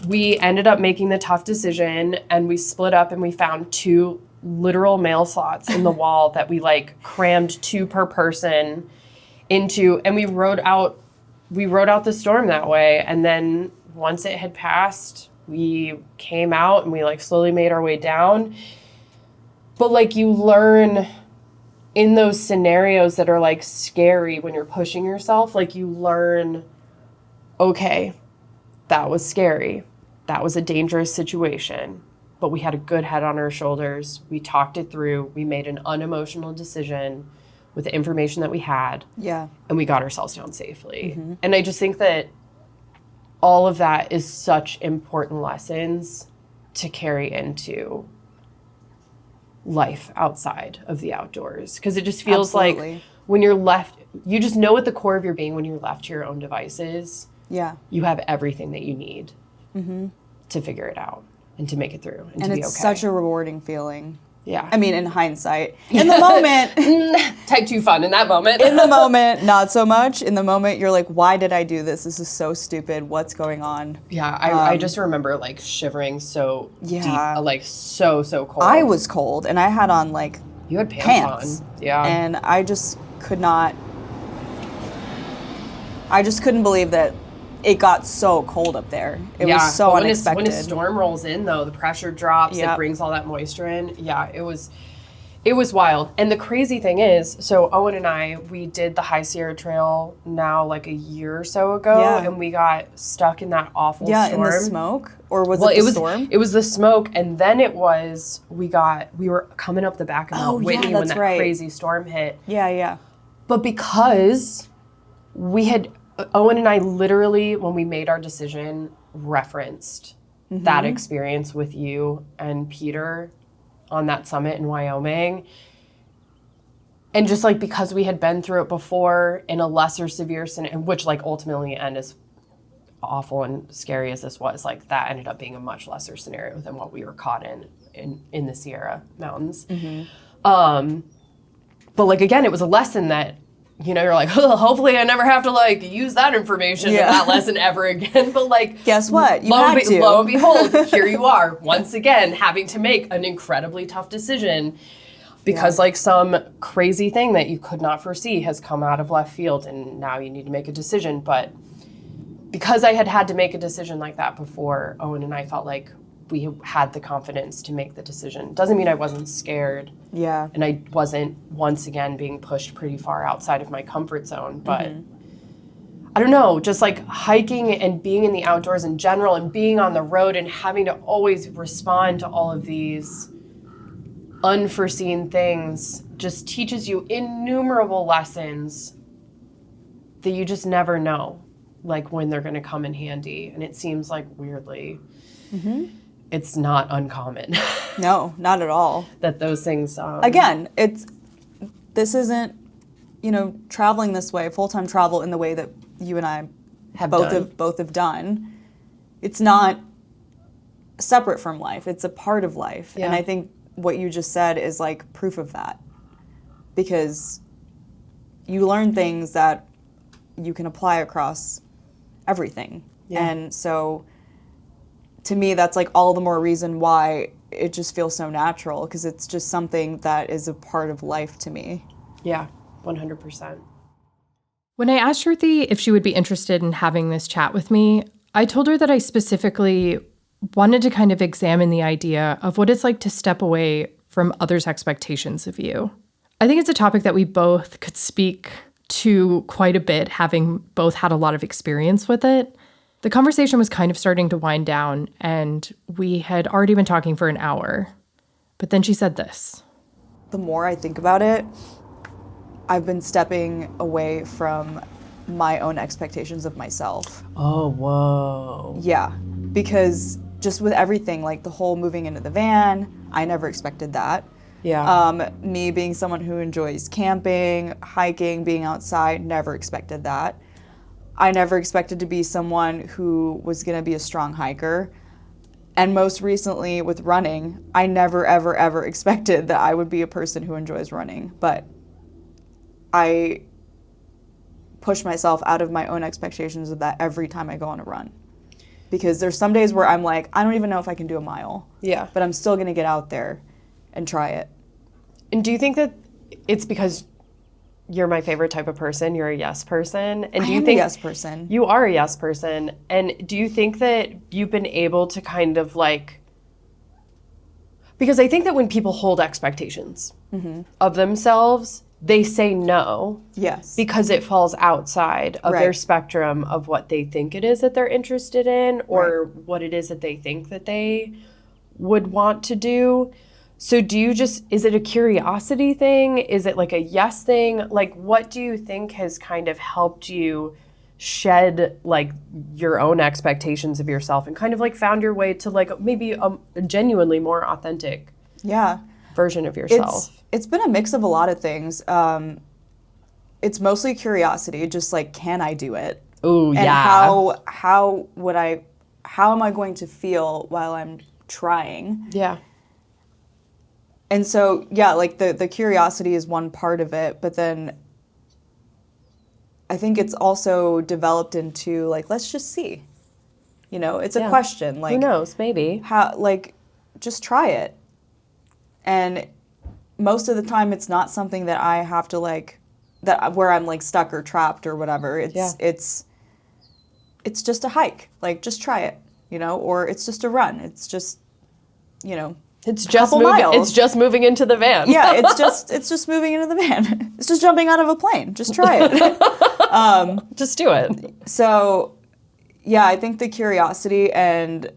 we ended up making the tough decision, and we split up and we found 2 literal mail slots in the wall that we like crammed 2 per person into, and we rode out the storm that way. And then once it had passed, we came out and we like slowly made our way down. But like you learn in those scenarios that are like scary when you're pushing yourself, like you learn, okay, that was scary. That was a dangerous situation, but we had a good head on our shoulders. We talked it through. We made an unemotional decision with the information that we had. Yeah. And we got ourselves down safely. Mm-hmm. And I just think that all of that is such important lessons to carry into life outside of the outdoors. Because it just feels like when you're left, you just know at the core of your being when you're left to your own devices, you have everything that you need to figure it out and to make it through and to be okay. It's such a rewarding feeling. Yeah. I mean, in hindsight. In the moment. Type 2 fun in that moment. In the moment, not so much. In the moment, you're like, why did I do this? This is so stupid. What's going on? Yeah, I just remember like shivering so deep, like so cold. I was cold, and I had on like you had pants on. Yeah. And I just couldn't believe that it got so cold up there. It was so unexpected. When a storm rolls in, though, the pressure drops. It brings all that moisture in. Yeah, it was wild. And the crazy thing is, so Owen and I, we did the High Sierra Trail now like a year or so ago, and we got stuck in that awful storm. Yeah, in the smoke? Or was it the storm? It was the smoke, and then it was, we were coming up the back of Mount Whitney when that crazy storm hit. Yeah. But because Owen and I literally, when we made our decision, referenced that experience with you and Peter on that summit in Wyoming. And just like because we had been through it before in a lesser severe scenario, which like ultimately and as awful and scary as this was, like that ended up being a much lesser scenario than what we were caught in the Sierra Mountains. But like, again, it was a lesson that, you know, you're like, oh, hopefully I never have to like use that information and that lesson ever again. But like, guess what? Lo and behold, here you are once again having to make an incredibly tough decision because like some crazy thing that you could not foresee has come out of left field, and now you need to make a decision. But because I had to make a decision like that before, Owen and I felt like we had the confidence to make the decision. Doesn't mean I wasn't scared. Yeah. And I wasn't, once again, being pushed pretty far outside of my comfort zone. But I don't know, just like hiking and being in the outdoors in general and being on the road and having to always respond to all of these unforeseen things just teaches you innumerable lessons that you just never know. like when they're going to come in handy. And it seems like weirdly, it's not uncommon No, not at all. that those things. Again, this isn't, traveling this way, full-time travel in the way that you and I both have done. It's not separate from life. It's a part of life. Yeah. And I think what you just said is like proof of that. Because you learn things that you can apply across everything. Yeah. And so to me, that's like all the more reason why it just feels so natural, because it's just something that is a part of life to me. Yeah, 100%. When I asked Shruthi if she would be interested in having this chat with me, I told her that I specifically wanted to kind of examine the idea of what it's like to step away from others' expectations of you. I think it's a topic that we both could speak to quite a bit, having both had a lot of experience with it. The conversation was kind of starting to wind down, and we had already been talking for an hour. But then she said this. The more I think about it, I've been stepping away from my own expectations of myself. Oh, whoa. Yeah, because just with everything, like the whole moving into the van, I never expected that. Yeah. Me being someone who enjoys camping, hiking, being outside, never expected that. I never expected to be someone who was going to be a strong hiker. And most recently with running, I never, ever, ever expected that I would be a person who enjoys running. But I push myself out of my own expectations of that every time I go on a run. Because there's some days where I'm like, I don't even know if I can do a mile. Yeah. But I'm still going to get out there and try it. And do you think that it's because you're my favorite type of person? You're a yes person? And do you think a yes person. You are a yes person. And do you think that you've been able to kind of like, because I think that when people hold expectations of themselves, they say no. Yes. Because it falls outside of their Right. spectrum of what they think it is that they're interested in, or what it is that they think that they would want to do. So do you just, is it a curiosity thing? Is it like a yes thing? Like, what do you think has kind of helped you shed like your own expectations of yourself and kind of like found your way to like maybe a genuinely more authentic version of yourself? It's been a mix of a lot of things. It's mostly curiosity, just like, can I do it? Oh, And yeah. how am I going to feel while I'm trying? Yeah. And so, yeah, like the curiosity is one part of it, but then I think it's also developed into like, let's just see. It's a question. Like, who knows? Maybe. how, like, just try it. And most of the time it's not something that I have to like, where I'm like stuck or trapped or whatever. It's just a hike. Like, just try it, or it's just a run. It's just, It's just couple moving. miles. It's just moving into the van. yeah, it's just moving into the van. It's just jumping out of a plane. Just try it. Just do it. So, yeah, I think the curiosity and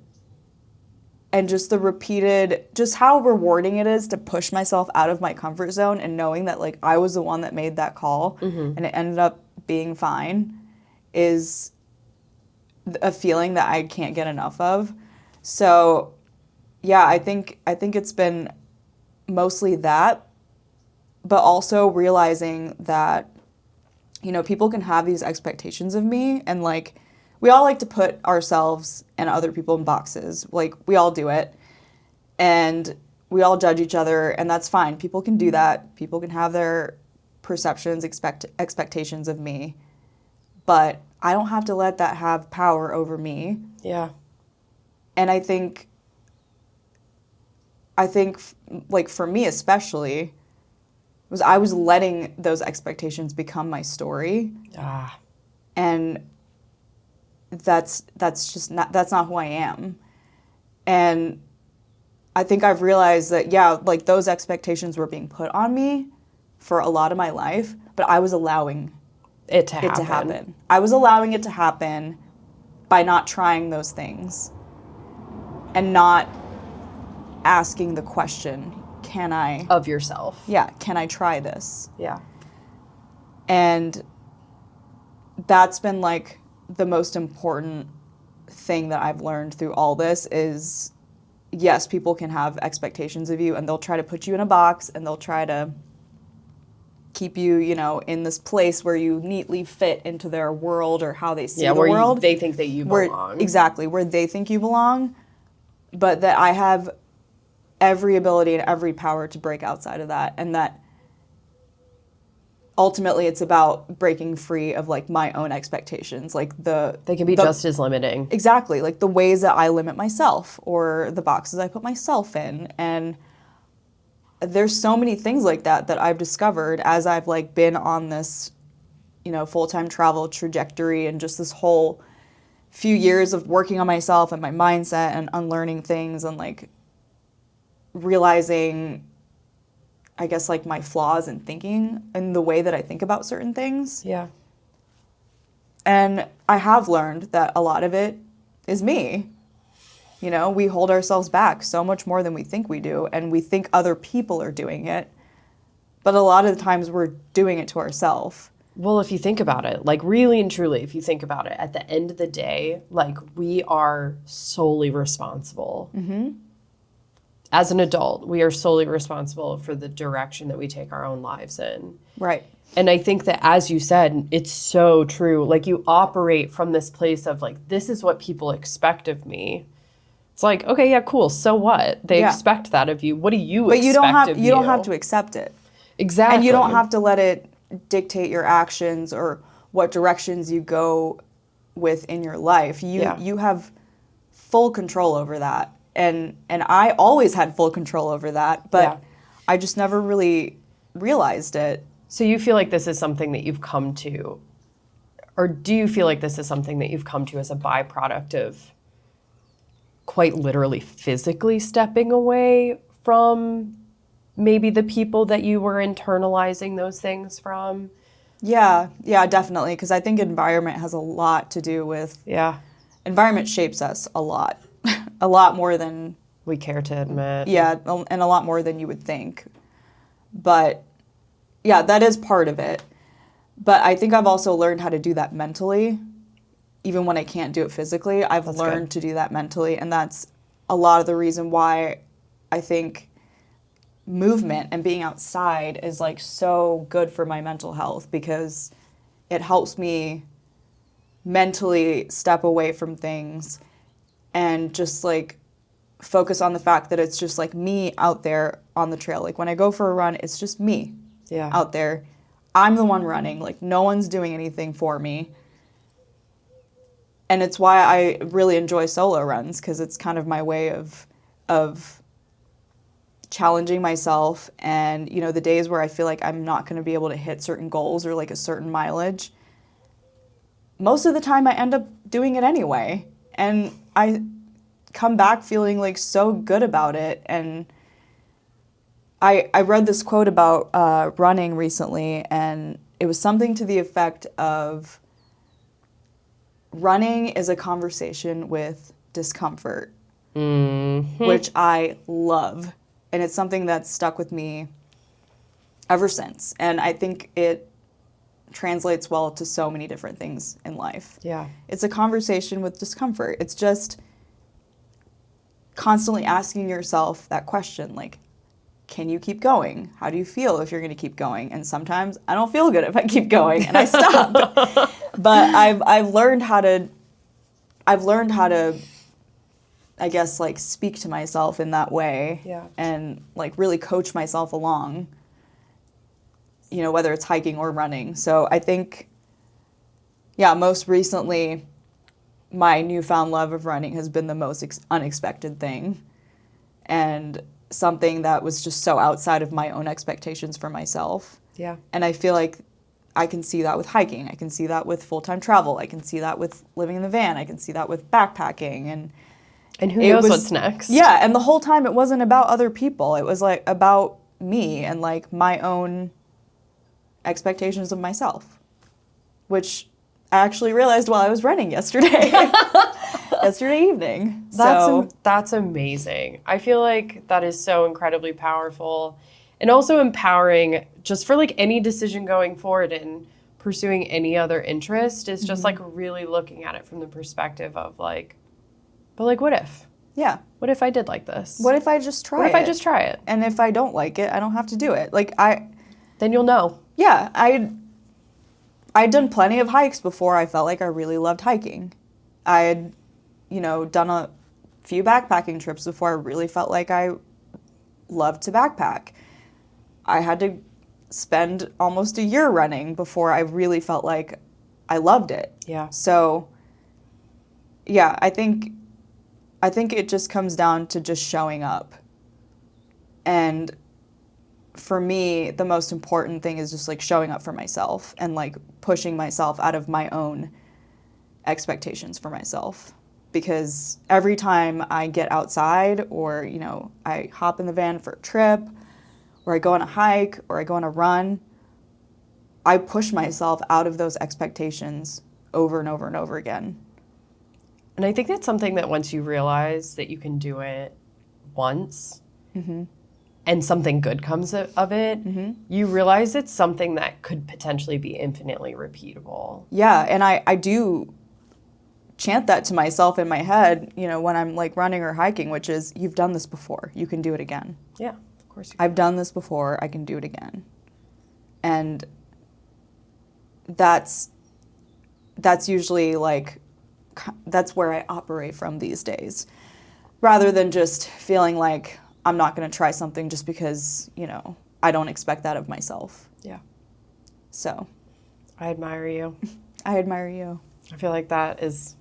just the repeated, just how rewarding it is to push myself out of my comfort zone and knowing that like I was the one that made that call and it ended up being fine is a feeling that I can't get enough of. So, yeah, I think it's been mostly that, but also realizing that, people can have these expectations of me, and like, we all like to put ourselves and other people in boxes. Like, we all do it, and we all judge each other, and that's fine. People can do that. People can have their perceptions, expectations of me, but I don't have to let that have power over me. Yeah. And I think like for me especially, I was letting those expectations become my story. Ah. And that's not who I am. And I think I've realized that, yeah, like those expectations were being put on me for a lot of my life, but I was allowing It to it to happen. I was allowing it to happen by not trying those things and not asking the question, can I Of yourself. can I try this? Yeah. And that's been like the most important thing that I've learned through all this is, yes, people can have expectations of you and they'll try to put you in a box and they'll try to keep you, you know, in this place where you neatly fit into their world or how they see the world. They think that you belong. Exactly, where they think you belong, but that I have every ability and every power to break outside of that, and that ultimately it's about breaking free of like my own expectations, like they can be just as limiting. Exactly, like the ways that I limit myself or the boxes I put myself in. And there's so many things like that that I've discovered as I've like been on this, you know, full-time travel trajectory, and just this whole few years of working on myself and my mindset and unlearning things and like realizing, I guess, like my flaws in thinking and the way that I think about certain things. Yeah. And I have learned that a lot of it is me. You know, we hold ourselves back so much more than we think we do, and we think other people are doing it. But a lot of the times we're doing it to ourselves. Well, if you think about it, like really and truly, if you think about it, at the end of the day, like we are solely responsible. Mm-hmm. As an adult, we are solely responsible for the direction that we take our own lives in. Right. And I think that, as you said, it's so true. Like you operate from this place of like, this is what people expect of me. It's like, okay, yeah, cool. So what? They expect that of you. What do you expect of you? But you don't have to accept it. Exactly. And you don't have to let it dictate your actions or what directions you go with in your life. You have full control over that. And I always had full control over that, but I just never really realized it. So you feel like this is something that you've come to, or do you feel like this is something that you've come to as a byproduct of quite literally physically stepping away from maybe the people that you were internalizing those things from? Yeah, definitely. Because I think environment has a lot to do with... Yeah. Environment shapes us a lot. A lot more than... we care to admit. Yeah, and a lot more than you would think. But, yeah, that is part of it. But I think I've also learned how to do that mentally. Even when I can't do it physically, I've learned to do that mentally. And that's a lot of the reason why I think movement and being outside is like so good for my mental health, because it helps me mentally step away from things and just like focus on the fact that it's just like me out there on the trail. Like when I go for a run, it's just me out there. I'm the one running. Like no one's doing anything for me. And it's why I really enjoy solo runs, because it's kind of my way of challenging myself. And, you know, the days where I feel like I'm not going to be able to hit certain goals or like a certain mileage, most of the time I end up doing it anyway. And I come back feeling like so good about it. And I read this quote about running recently, and it was something to the effect of, running is a conversation with discomfort, which I love. And it's something that's stuck with me ever since. And I think it translates well to so many different things in life. Yeah. It's a conversation with discomfort. It's just constantly asking yourself that question, like, can you keep going? How do you feel if you're going to keep going? And sometimes I don't feel good if I keep going and I stop. But I've learned how to I guess like speak to myself in that way, and like really coach myself along, you know, whether it's hiking or running. So I think, most recently my newfound love of running has been the most unexpected thing, and something that was just so outside of my own expectations for myself. Yeah. And I feel like I can see that with hiking. I can see that with full-time travel. I can see that with living in the van. I can see that with backpacking. And who knows what's next? Yeah, and the whole time it wasn't about other people. It was like about me and like my own expectations of myself, which I actually realized while I was running yesterday. Yesterday evening. That's amazing. I feel like that is so incredibly powerful, and also empowering just for like any decision going forward in pursuing any other interest is just like really looking at it from the perspective of like, but like, what if? Yeah. What if I did like this? What if I just try it? What if I just try it? And if I don't like it, I don't have to do it. Like Then you'll know. Yeah, I'd done plenty of hikes before I felt like I really loved hiking. I had, done a few backpacking trips before I really felt like I loved to backpack. I had to spend almost a year running before I really felt like I loved it. Yeah. So, yeah, I think it just comes down to just showing up. And for me, the most important thing is just like showing up for myself and like pushing myself out of my own expectations for myself. Because every time I get outside or, I hop in the van for a trip or I go on a hike or I go on a run, I push myself out of those expectations over and over and over again. And I think that's something that once you realize that you can do it once and something good comes of it, you realize it's something that could potentially be infinitely repeatable. Yeah, and I do chant that to myself in my head, when I'm like running or hiking, which is, you've done this before, you can do it again. Yeah, of course you can. I've done this before, I can do it again. And that's usually like, that's where I operate from these days, rather than just feeling like I'm not going to try something just because, I don't expect that of myself. Yeah. So. I admire you. I admire you. I feel like that's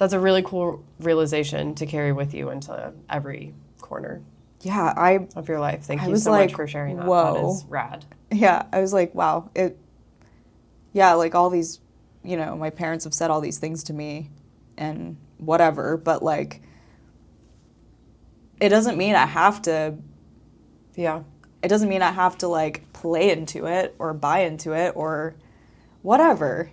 a really cool realization to carry with you into every corner. Yeah, of your life. Thank you was so like, much for sharing that. whoa. That is rad. Yeah, I was like, wow. Like all these, my parents have said all these things to me and whatever, but like, it doesn't mean I have to. Yeah. It doesn't mean I have to like play into it or buy into it or whatever.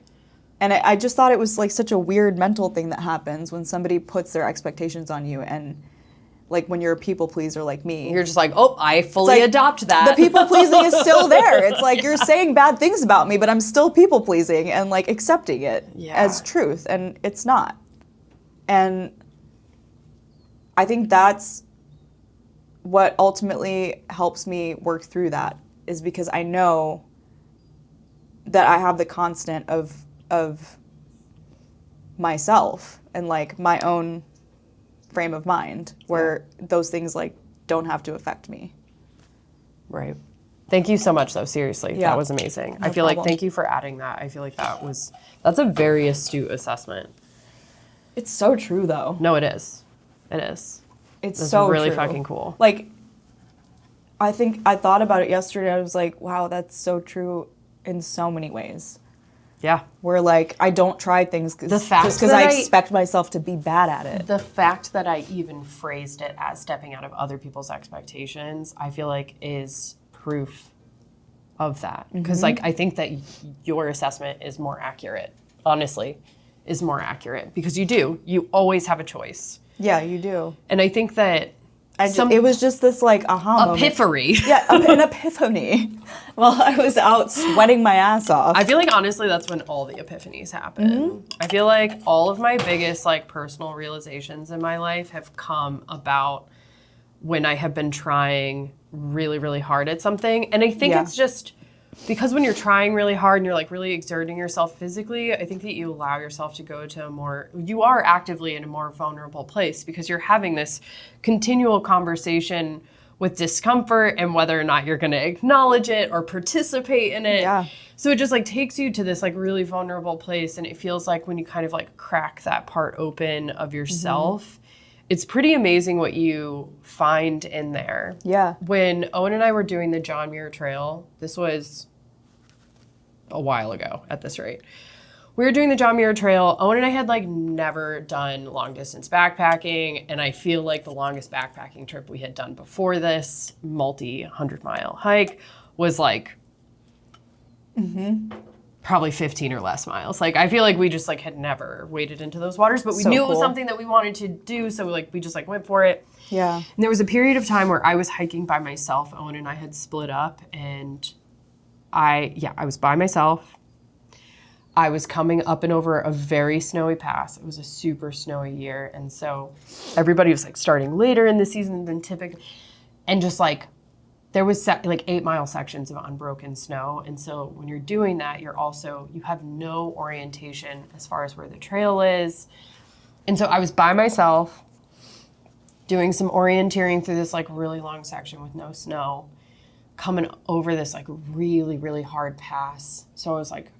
And I just thought it was like such a weird mental thing that happens when somebody puts their expectations on you, and like when you're a people pleaser like me. You're just like, oh, I fully adopt that. The people pleasing is still there. It's like you're saying bad things about me, but I'm still people pleasing and like accepting it as truth, and it's not. And I think that's what ultimately helps me work through that, is because I know that I have the constant of myself and like my own frame of mind where those things like don't have to affect me. Right. Thank you so much though, seriously. Yeah. That was amazing. No I feel like problem. thank you for adding that. I feel like that's a very astute assessment. It's so true though. No, it is. It is. It's That's so really true. fucking cool. Like, I think I thought about it yesterday. I was like, wow, that's so true in so many ways. Yeah. Where like I don't try things just because I expect myself to be bad at it. The fact that I even phrased it as stepping out of other people's expectations, I feel like is proof of that. Because like I think that your assessment is more accurate, honestly, is more accurate. Because you always have a choice. Yeah, you do. And I think that it was just this like aha moment. epiphany. Yeah, an epiphany. While I was out sweating my ass off. I feel like honestly that's when all the epiphanies happen. I feel like all of my biggest like personal realizations in my life have come about when I have been trying really, really hard at something. And I think it's just because when you're trying really hard and you're like really exerting yourself physically, I think that you allow yourself to go to you are actively in a more vulnerable place because you're having this continual conversation with discomfort and whether or not you're going to acknowledge it or participate in it. Yeah. So it just like takes you to this like really vulnerable place, and it feels like when you kind of like crack that part open of yourself, it's pretty amazing what you find in there. Yeah. When Owen and I were doing the John Muir Trail, this was a while ago at this rate. We were doing the John Muir Trail. Owen and I had like never done long distance backpacking. And I feel like the longest backpacking trip we had done before this multi-100-mile hike was like probably 15 or less miles. Like I feel like we just like had never waded into those waters, but we knew it was something that we wanted to do. So we just like went for it. Yeah. And there was a period of time where I was hiking by myself. Owen and I had split up, and I was by myself. I was coming up and over a very snowy pass. It was a super snowy year. And so everybody was like starting later in the season than typical. And just like, there was like 8-mile sections of unbroken snow. And so when you're doing that, you have no orientation as far as where the trail is. And so I was by myself doing some orienteering through this like really long section with no snow, coming over this like really, really hard pass. So I was like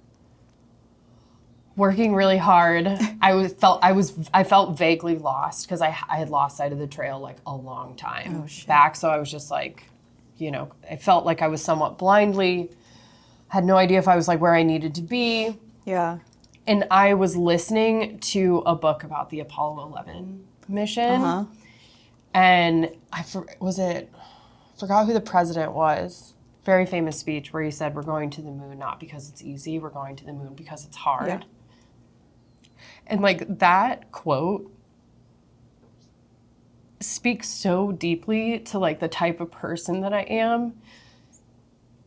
working really hard. I felt vaguely lost because I had lost sight of the trail like a long time back. So I was just like, I felt like I was somewhat blindly, had no idea if I was like where I needed to be. Yeah. And I was listening to a book about the Apollo 11 mission. Uh-huh. And forgot who the president was. Very famous speech where he said, we're going to the moon not because it's easy, we're going to the moon because it's hard. Yeah. And like that quote speaks so deeply to like the type of person that I am.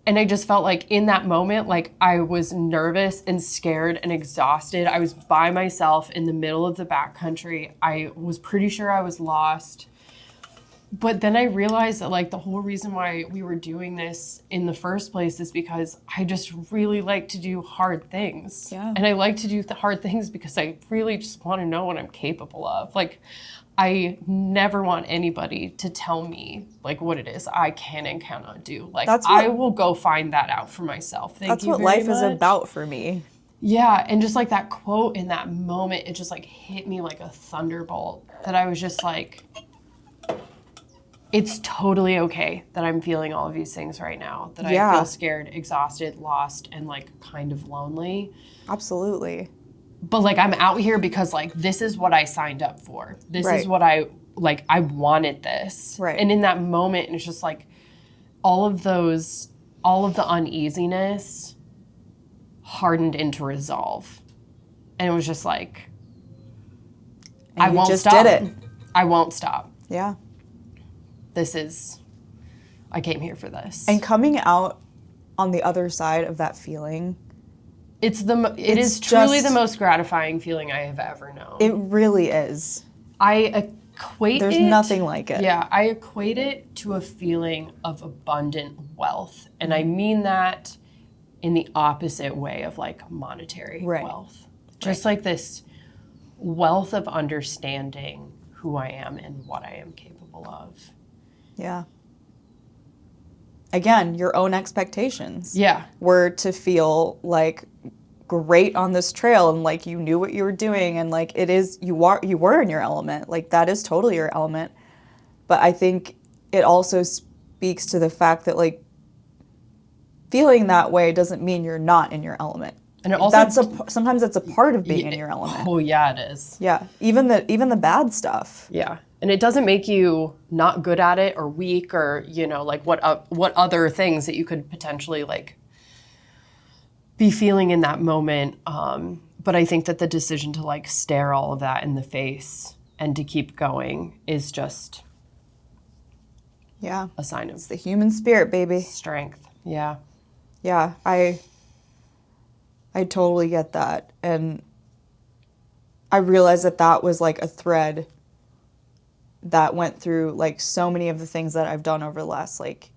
And I just felt like in that moment, like I was nervous and scared and exhausted. I was by myself in the middle of the backcountry. I was pretty sure I was lost. But then I realized that like the whole reason why we were doing this in the first place is because I just really like to do hard things. Yeah. And I like to do the hard things because I really just want to know what I'm capable of. Like I never want anybody to tell me like what it is I can and cannot do. Like I will go find that out for myself. That's what life is about for me. Yeah, and just like that quote in that moment, it just like hit me like a thunderbolt that I was just like, it's totally okay that I'm feeling all of these things right now, that I feel scared, exhausted, lost, and like kind of lonely. Absolutely. But like I'm out here because like this is what I signed up for. This is what I wanted this. Right. And in that moment, it's just like all of the uneasiness hardened into resolve. And it was just like, I won't stop. You just did it. I won't stop. Yeah. I came here for this. And coming out on the other side of that feeling, it is truly the most gratifying feeling I have ever known. It really is. There's nothing like it. Yeah, I equate it to a feeling of abundant wealth. And I mean that in the opposite way of like monetary wealth. Just like this wealth of understanding who I am and what I am capable of. Yeah. Again, your own expectations. Yeah. Were to feel like great on this trail and like you knew what you were doing and like you were in your element. Like that is totally your element. But I think it also speaks to the fact that like feeling that way doesn't mean you're not in your element. And it also sometimes that's a part of being in your element. Oh yeah, it is. Yeah. Even the bad stuff. Yeah. And it doesn't make you not good at it or weak or, like what other things that you could potentially like be feeling in that moment. But I think that the decision to like stare all of that in the face and to keep going is just a sign of it's the human spirit, baby. Strength. Yeah. Yeah. I totally get that. And I realized that was like a thread that went through like so many of the things that I've done over the last like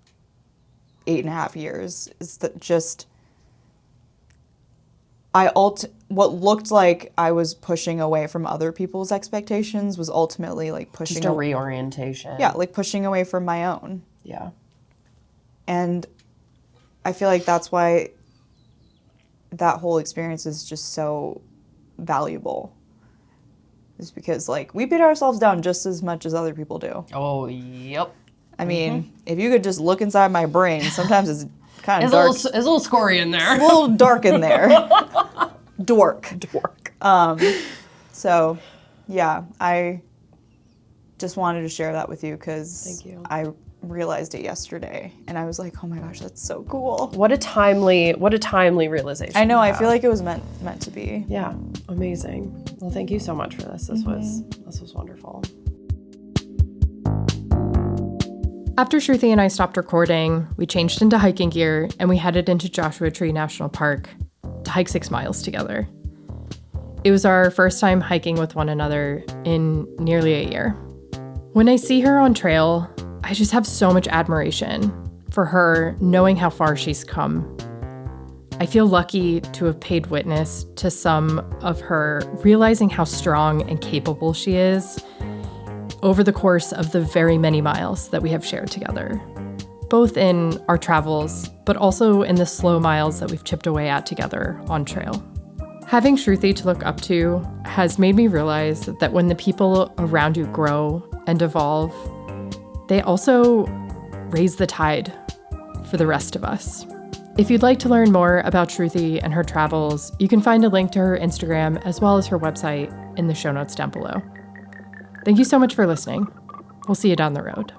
8.5 years is that just what looked like I was pushing away from other people's expectations was ultimately like pushing just a reorientation. Yeah, like pushing away from my own. Yeah. And I feel like that's why that whole experience is just so valuable. Is because like we beat ourselves down just as much as other people do. Oh, yep. I mean, if you could just look inside my brain, sometimes it's kind of dark. It's a little scory in there. It's a little dark in there. Dork. So, yeah, I just wanted to share that with you because I realized it yesterday, and I was like, oh my gosh, that's so cool. What a timely realization. I know. I feel like it was meant to be. Yeah, amazing. Well, thank you so much for this. This was wonderful. After Shruthi and I stopped recording, we changed into hiking gear and we headed into Joshua Tree National Park. to hike 6 miles together. It was our first time hiking with one another in nearly a year. When I see her on trail, I just have so much admiration for her, knowing how far she's come. I feel lucky to have paid witness to some of her realizing how strong and capable she is over the course of the very many miles that we have shared together, both in our travels, but also in the slow miles that we've chipped away at together on trail. Having Shruthi to look up to has made me realize that when the people around you grow and evolve, they also raise the tide for the rest of us. If you'd like to learn more about Shruthi and her travels, you can find a link to her Instagram as well as her website in the show notes down below. Thank you so much for listening. We'll see you down the road.